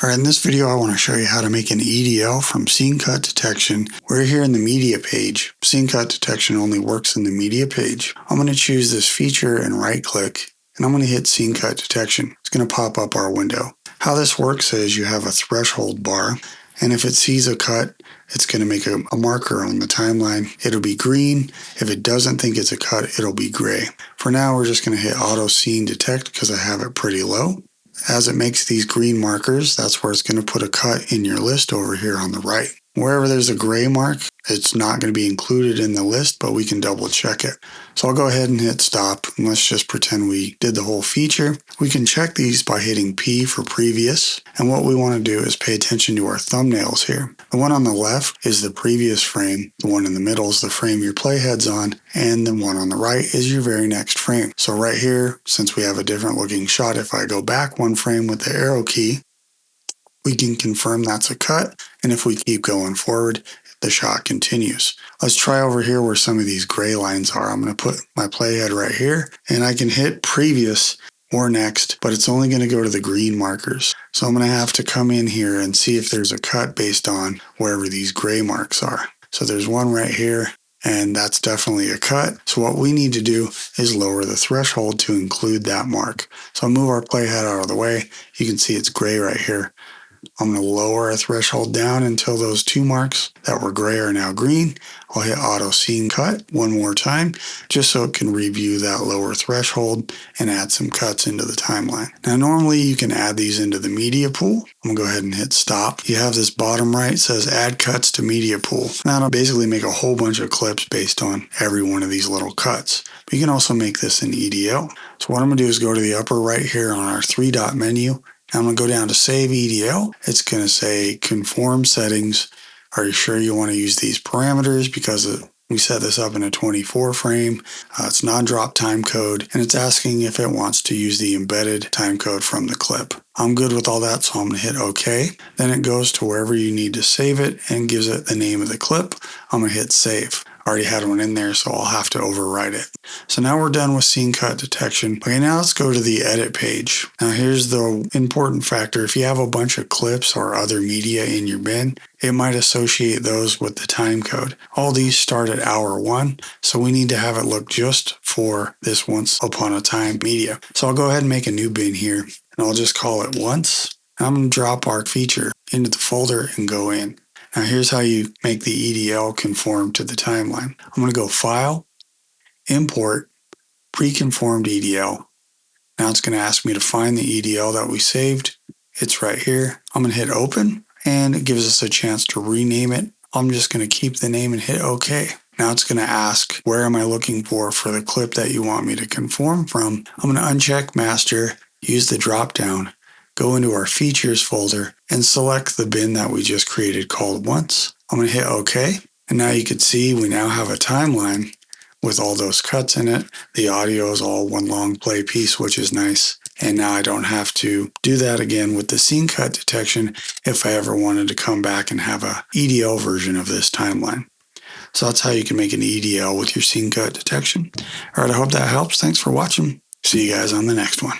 Alright, in this video I want to show you how to make an EDL from scene cut detection. We're here in the media page. Scene cut detection only works in the media page. I'm going to choose this feature and right click, and I'm going to hit scene cut detection. It's going to pop up our window. How this works is you have a threshold bar, and if it sees a cut, it's going to make a marker on the timeline. It'll be green. If it doesn't think it's a cut, it'll be gray. For now, we're just going to hit auto scene detect because I have it pretty low. As it makes these green markers, that's where it's going to put a cut in your list over here on the right. Wherever there's a gray mark, it's not going to be included in the list, but we can double check it. So I'll go ahead and hit stop, and let's just pretend we did the whole feature. We can check these by hitting P for previous, and what we want to do is pay attention to our thumbnails here. The one on the left is the previous frame, the one in the middle is the frame your playhead's on, and the one on the right is your very next frame. So right here, since we have a different looking shot, if I go back one frame with the arrow key, we can confirm that's a cut, and if we keep going forward, the shot continues. Let's try over here where some of these gray lines are. I'm going to put my playhead right here, and I can hit previous or next, but it's only going to go to the green markers. So I'm going to have to come in here and see if there's a cut based on wherever these gray marks are. So there's one right here, and that's definitely a cut. So what we need to do is lower the threshold to include that mark. So I'll move our playhead out of the way. You can see it's gray right here. I'm going to lower our threshold down until those two marks that were gray are now green. I'll hit auto scene cut one more time just so it can review that lower threshold and add some cuts into the timeline. Now normally you can add these into the media pool. I'm going to go ahead and hit stop. You have this bottom right says add cuts to media pool. Now it'll basically make a whole bunch of clips based on every one of these little cuts. But you can also make this an EDL. So what I'm going to do is go to the upper right here on our three dot menu. I'm going to go down to Save EDL. It's going to say Conform Settings. Are you sure you want to use these parameters? Because we set this up in a 24 frame. It's non-drop timecode, and it's asking if it wants to use the embedded timecode from the clip. I'm good with all that, so I'm going to hit OK. Then it goes to wherever you need to save it and gives it the name of the clip. I'm going to hit Save. I already had one in there, so I'll have to overwrite it. So now we're done with scene cut detection. Okay, now let's go to the edit page. Now here's the important factor. If you have a bunch of clips or other media in your bin, it might associate those with the timecode. All these start at hour 1, so we need to have it look just for this once upon a time media. So I'll go ahead and make a new bin here, and I'll just call it once. I'm going to drop our feature into the folder and go in. Now here's how you make the EDL conform to the timeline. I'm going to go File, Import, Pre-Conformed EDL. Now it's going to ask me to find the EDL that we saved. It's right here. I'm going to hit Open, and it gives us a chance to rename it. I'm just going to keep the name and hit OK. Now it's going to ask, where am I looking for the clip that you want me to conform from? I'm going to uncheck Master, use the drop down, go into our Features folder, and select the bin that we just created called Once. I'm going to hit OK, and now you can see we now have a timeline with all those cuts in it. The audio is all one long play piece, which is nice. And now I don't have to do that again with the scene cut detection if I ever wanted to come back and have a EDL version of this timeline. So that's how you can make an EDL with your scene cut detection. All right, I hope that helps. Thanks for watching. See you guys on the next one.